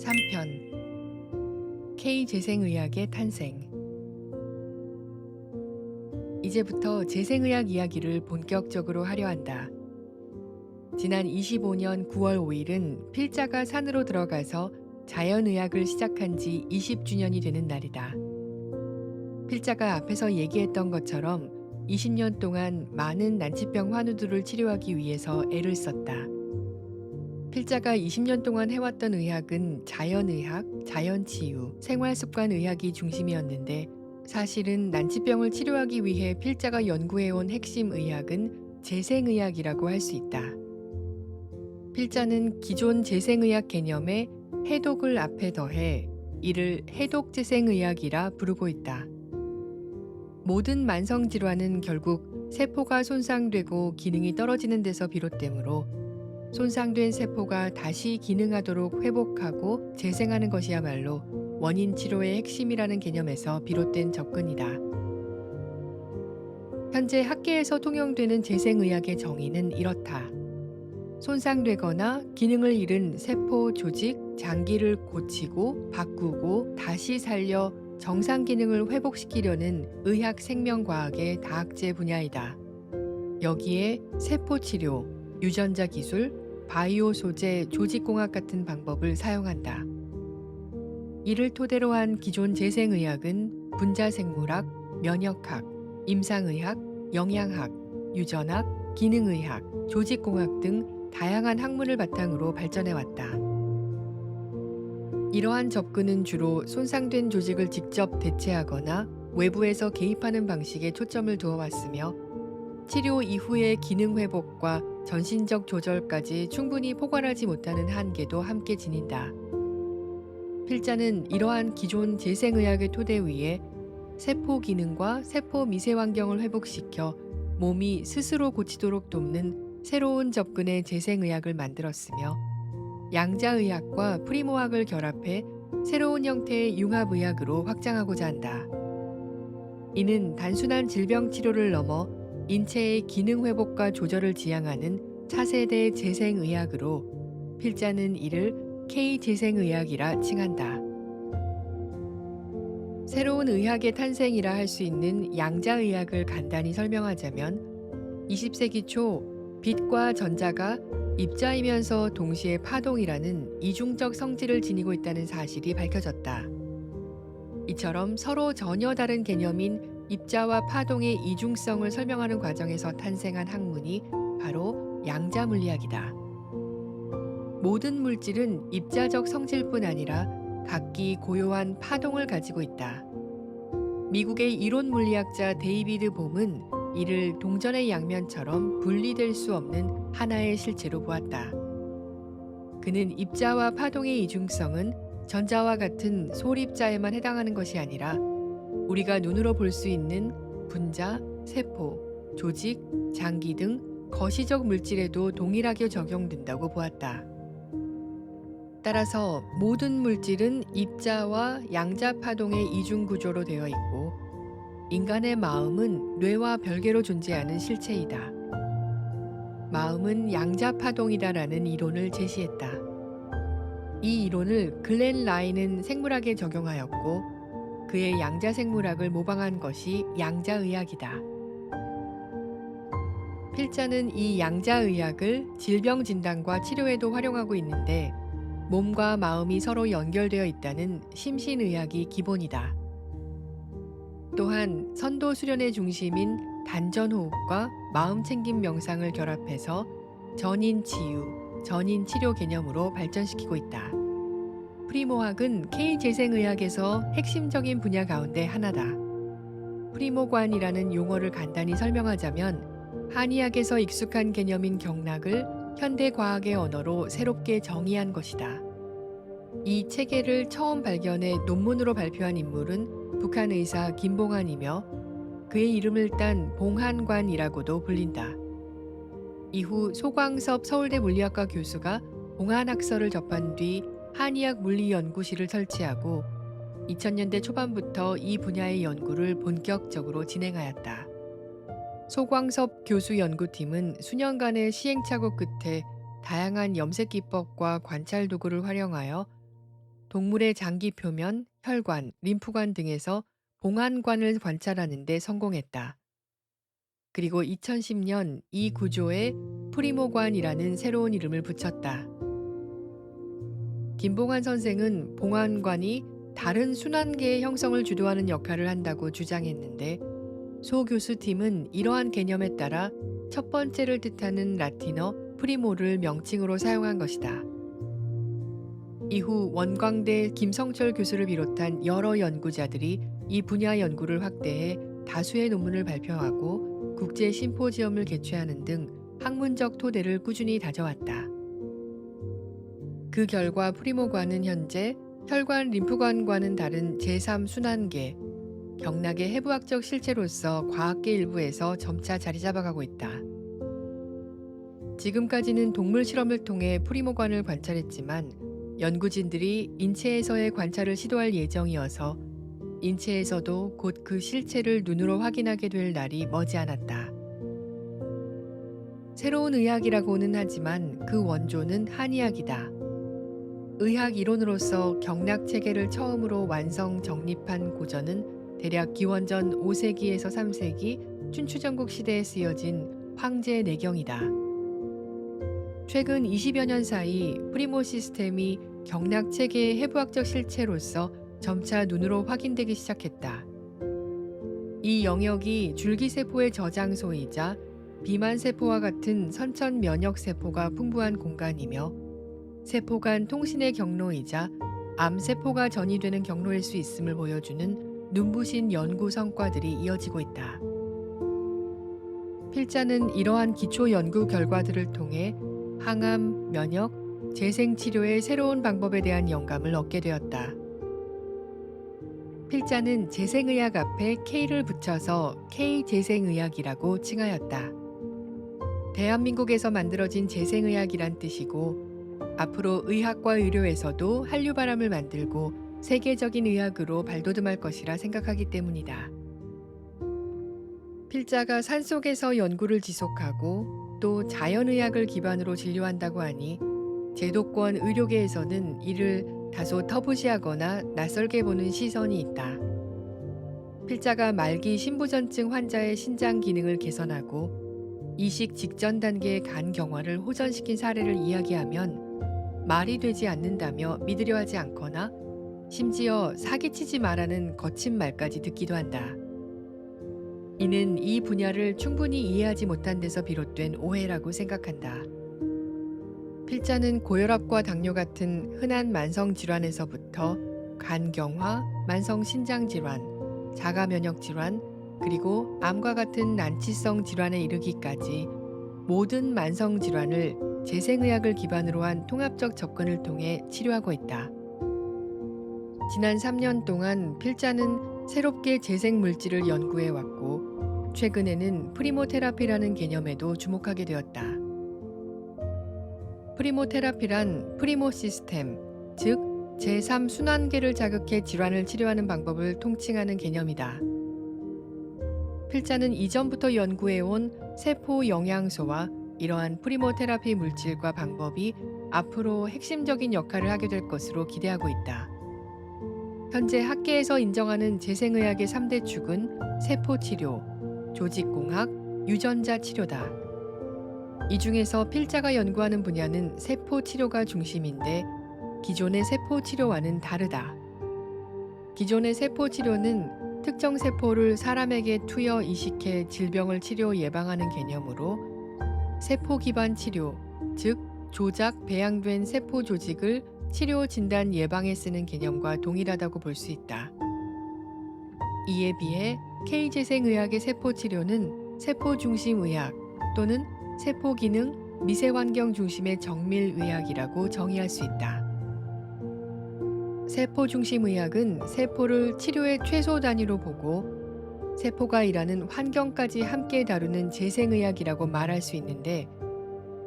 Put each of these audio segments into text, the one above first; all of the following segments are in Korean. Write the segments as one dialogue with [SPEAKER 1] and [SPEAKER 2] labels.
[SPEAKER 1] 3편 K재생의학의 탄생. 이제부터 재생의학 이야기를 본격적으로 하려 한다. 지난 25년 9월 5일은 필자가 산으로 들어가서 자연의학을 시작한 지 20주년이 되는 날이다. 필자가 앞에서 얘기했던 것처럼 20년 동안 많은 난치병 환우들을 치료하기 위해서 애를 썼다. 필자가 20년 동안 해왔던 의학은 자연의학, 자연치유, 생활습관의학이 중심이었는데 사실은 난치병을 치료하기 위해 필자가 연구해온 핵심 의학은 재생의학이라고 할 수 있다. 필자는 기존 재생의학 개념에 해독을 앞에 더해 이를 해독재생의학이라 부르고 있다. 모든 만성질환은 결국 세포가 손상되고 기능이 떨어지는 데서 비롯되므로 손상된 세포가 다시 기능하도록 회복하고 재생하는 것이야말로 원인 치료의 핵심이라는 개념에서 비롯된 접근이다. 현재 학계에서 통용되는 재생의학의 정의는 이렇다. 손상되거나 기능을 잃은 세포, 조직, 장기를 고치고 바꾸고 다시 살려 정상 기능을 회복시키려는 의학 생명과학의 다학제 분야이다. 여기에 세포치료, 유전자 기술, 바이오 소재, 조직공학 같은 방법을 사용한다. 이를 토대로 한 기존 재생의학은 분자생물학, 면역학, 임상의학, 영양학, 유전학, 기능의학, 조직공학 등 다양한 학문을 바탕으로 발전해왔다. 이러한 접근은 주로 손상된 조직을 직접 대체하거나 외부에서 개입하는 방식에 초점을 두어왔으며 치료 이후의 기능 회복과 전신적 조절까지 충분히 포괄하지 못하는 한계도 함께 지닌다. 필자는 이러한 기존 재생의학의 토대 위에 세포 기능과 세포 미세 환경을 회복시켜 몸이 스스로 고치도록 돕는 새로운 접근의 재생의학을 만들었으며 양자의학과 프리모학을 결합해 새로운 형태의 융합의학으로 확장하고자 한다. 이는 단순한 질병 치료를 넘어 인체의 기능 회복과 조절을 지향하는 차세대 재생의학으로 필자는 이를 K재생의학이라 칭한다. 새로운 의학의 탄생이라 할 수 있는 양자의학을 간단히 설명하자면 20세기 초 빛과 전자가 입자이면서 동시에 파동이라는 이중적 성질을 지니고 있다는 사실이 밝혀졌다. 이처럼 서로 전혀 다른 개념인 입자와 파동의 이중성을 설명하는 과정에서 탄생한 학문이 바로 양자물리학이다. 모든 물질은 입자적 성질뿐 아니라 각기 고요한 파동을 가지고 있다. 미국의 이론 물리학자 데이비드 봄은 이를 동전의 양면처럼 분리될 수 없는 하나의 실체로 보았다. 그는 입자와 파동의 이중성은 전자와 같은 소립자에만 해당하는 것이 아니라 우리가 눈으로 볼 수 있는 분자, 세포, 조직, 장기 등 거시적 물질에도 동일하게 적용된다고 보았다. 따라서 모든 물질은 입자와 양자 파동의 이중 구조로 되어 있고 인간의 마음은 뇌와 별개로 존재하는 실체이다. 마음은 양자 파동이다라는 이론을 제시했다. 이 이론을 글렌 라인은 생물학에 적용하였고 그의 양자 생물학을 모방한 것이 양자의학이다. 필자는 이 양자의학을 질병 진단과 치료에도 활용하고 있는데 몸과 마음이 서로 연결되어 있다는 심신의학이 기본이다. 또한 선도 수련의 중심인 단전호흡과 마음챙김 명상을 결합해서 전인치유, 전인치료 개념으로 발전시키고 있다. 프리모학은 K재생의학에서 핵심적인 분야 가운데 하나다. 프리모관이라는 용어를 간단히 설명하자면 한의학에서 익숙한 개념인 경락을 현대과학의 언어로 새롭게 정의한 것이다. 이 체계를 처음 발견해 논문으로 발표한 인물은 북한 의사 김봉한이며 그의 이름을 딴 봉한관이라고도 불린다. 이후 소광섭 서울대 물리학과 교수가 봉한학설을 접한 뒤 한의학 물리연구실을 설치하고 2000년대 초반부터 이 분야의 연구를 본격적으로 진행하였다. 소광섭 교수 연구팀은 수년간의 시행착오 끝에 다양한 염색 기법과 관찰 도구를 활용하여 동물의 장기 표면, 혈관, 림프관 등에서 봉환관을 관찰하는 데 성공했다. 그리고 2010년 이 구조에 프리모관이라는 새로운 이름을 붙였다. 김봉환 선생은 봉환관이 다른 순환계의 형성을 주도하는 역할을 한다고 주장했는데 소 교수팀은 이러한 개념에 따라 첫 번째를 뜻하는 라틴어 프리모를 명칭으로 사용한 것이다. 이후 원광대 김성철 교수를 비롯한 여러 연구자들이 이 분야 연구를 확대해 다수의 논문을 발표하고 국제 심포지엄을 개최하는 등 학문적 토대를 꾸준히 다져왔다. 그 결과 프리모관은 현재 혈관 림프관과는 다른 제3순환계, 경락의 해부학적 실체로서 과학계 일부에서 점차 자리 잡아가고 있다. 지금까지는 동물 실험을 통해 프리모관을 관찰했지만 연구진들이 인체에서의 관찰을 시도할 예정이어서 인체에서도 곧 그 실체를 눈으로 확인하게 될 날이 머지않았다. 새로운 의학이라고는 하지만 그 원조는 한의학이다. 의학 이론으로서 경락 체계를 처음으로 완성 정립한 고전은 대략 기원전 5세기에서 3세기 춘추전국 시대에 쓰여진 황제내경이다. 최근 20여 년 사이 프리모 시스템이 경락 체계의 해부학적 실체로서 점차 눈으로 확인되기 시작했다. 이 영역이 줄기세포의 저장소이자 비만세포와 같은 선천 면역세포가 풍부한 공간이며 세포 간 통신의 경로이자 암세포가 전이되는 경로일 수 있음을 보여주는 눈부신 연구 성과들이 이어지고 있다. 필자는 이러한 기초 연구 결과들을 통해 항암, 면역, 재생치료의 새로운 방법에 대한 영감을 얻게 되었다. 필자는 재생의학 앞에 K를 붙여서 K재생의학이라고 칭하였다. 대한민국에서 만들어진 재생의학이란 뜻이고 앞으로 의학과 의료에서도 한류바람을 만들고 세계적인 의학으로 발돋움할 것이라 생각하기 때문이다. 필자가 산속에서 연구를 지속하고 또 자연의학을 기반으로 진료한다고 하니 제도권 의료계에서는 이를 다소 터부시하거나 낯설게 보는 시선이 있다. 필자가 말기 신부전증 환자의 신장 기능을 개선하고 이식 직전 단계의 간 경화를 호전시킨 사례를 이야기하면 말이 되지 않는다며 믿으려 하지 않거나 심지어 사기치지 말라는 거친 말까지 듣기도 한다. 이는 이 분야를 충분히 이해하지 못한 데서 비롯된 오해라고 생각한다. 필자는 고혈압과 당뇨 같은 흔한 만성 질환에서부터 간경화, 만성 신장 질환, 자가 면역 질환, 그리고 암과 같은 난치성 질환에 이르기까지 모든 만성 질환을 재생의학을 기반으로 한 통합적 접근을 통해 치료하고 있다. 지난 3년 동안 필자는 새롭게 재생 물질을 연구해 왔고 최근에는 프리모테라피라는 개념에도 주목하게 되었다. 프리모테라피란 프리모 시스템, 즉 제3순환계를 자극해 질환을 치료하는 방법을 통칭하는 개념이다. 필자는 이전부터 연구해온 세포 영양소와 이러한 프리모테라피 물질과 방법이 앞으로 핵심적인 역할을 하게 될 것으로 기대하고 있다. 현재 학계에서 인정하는 재생의학의 3대 축은 세포치료, 조직공학, 유전자 치료다. 이 중에서 필자가 연구하는 분야는 세포치료가 중심인데 기존의 세포치료와는 다르다. 기존의 세포치료는 특정 세포를 사람에게 투여 이식해 질병을 치료 예방하는 개념으로 세포 기반 치료, 즉 조작 배양된 세포 조직을 치료 진단 예방에 쓰는 개념과 동일하다고 볼 수 있다. 이에 비해 K재생의학의 세포치료는 세포 중심 의학 또는 세포 기능, 미세 환경 중심의 정밀 의학이라고 정의할 수 있다. 세포 중심 의학은 세포를 치료의 최소 단위로 보고 세포가 일하는 환경까지 함께 다루는 재생의학이라고 말할 수 있는데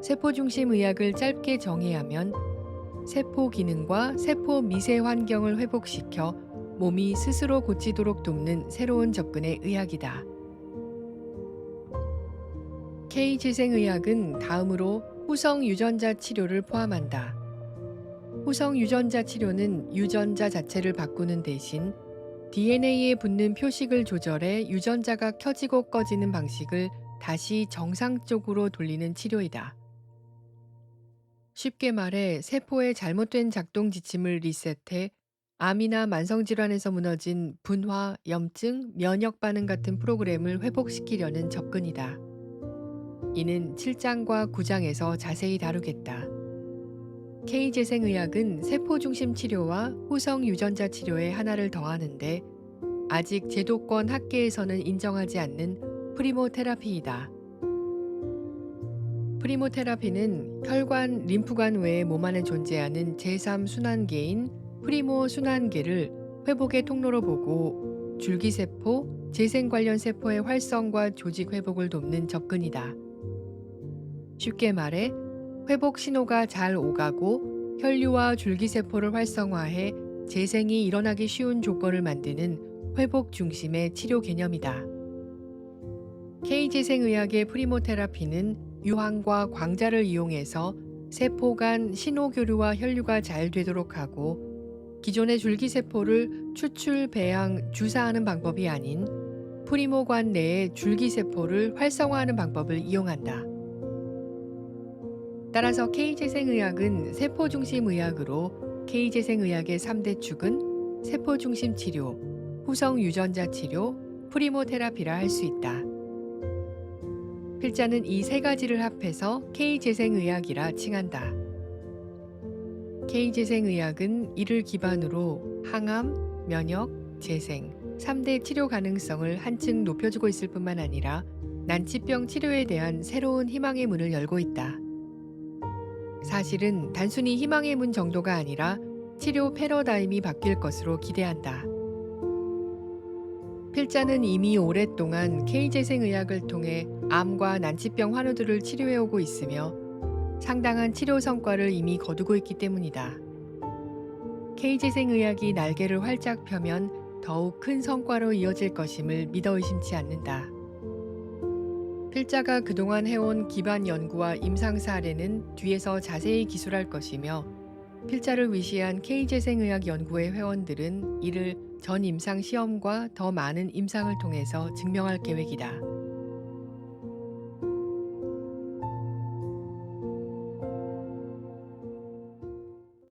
[SPEAKER 1] 세포 중심 의학을 짧게 정의하면 세포 기능과 세포 미세 환경을 회복시켜 몸이 스스로 고치도록 돕는 새로운 접근의 의학이다. K재생의학은 다음으로 후성 유전자 치료를 포함한다. 호성 유전자 치료는 유전자 자체를 바꾸는 대신 DNA에 붙는 표식을 조절해 유전자가 켜지고 꺼지는 방식을 다시 정상적으로 돌리는 치료이다. 쉽게 말해 세포의 잘못된 작동 지침을 리셋해 암이나 만성질환에서 무너진 분화, 염증, 면역 반응 같은 프로그램을 회복시키려는 접근이다. 이는 7장과 9장에서 자세히 다루겠다. K재생의학은 세포 중심 치료와 후성 유전자 치료에 하나를 더하는데 아직 제도권 학계에서는 인정하지 않는 프리모테라피이다. 프리모테라피는 혈관, 림프관 외에 몸 안에 존재하는 제3순환계인 프리모 순환계를 회복의 통로로 보고 줄기세포, 재생 관련 세포의 활성과 조직 회복을 돕는 접근이다. 쉽게 말해 회복 신호가 잘 오가고 혈류와 줄기세포를 활성화해 재생이 일어나기 쉬운 조건을 만드는 회복 중심의 치료 개념이다. K재생의학의 프리모테라피는 유황과 광자를 이용해서 세포 간 신호 교류와 혈류가 잘 되도록 하고 기존의 줄기세포를 추출, 배양, 주사하는 방법이 아닌 프리모관 내의 줄기세포를 활성화하는 방법을 이용한다. 따라서 K재생의학은 세포 중심 의학으로 K재생의학의 3대 축은 세포 중심 치료, 후성 유전자 치료, 프리모테라피라 할 수 있다. 필자는 이 세 가지를 합해서 K재생의학이라 칭한다. K재생의학은 이를 기반으로 항암, 면역, 재생, 3대 치료 가능성을 한층 높여주고 있을 뿐만 아니라 난치병 치료에 대한 새로운 희망의 문을 열고 있다. 사실은 단순히 희망의 문 정도가 아니라 치료 패러다임이 바뀔 것으로 기대한다. 필자는 이미 오랫동안 K재생의학을 통해 암과 난치병 환우들을 치료해오고 있으며 상당한 치료 성과를 이미 거두고 있기 때문이다. K재생의학이 날개를 활짝 펴면 더욱 큰 성과로 이어질 것임을 믿어 의심치 않는다. 필자가 그동안 해온 기반 연구와 임상 사례는 뒤에서 자세히 기술할 것이며 필자를 위시한 K재생의학 연구의 회원들은 이를 전 임상 시험과 더 많은 임상을 통해서 증명할 계획이다.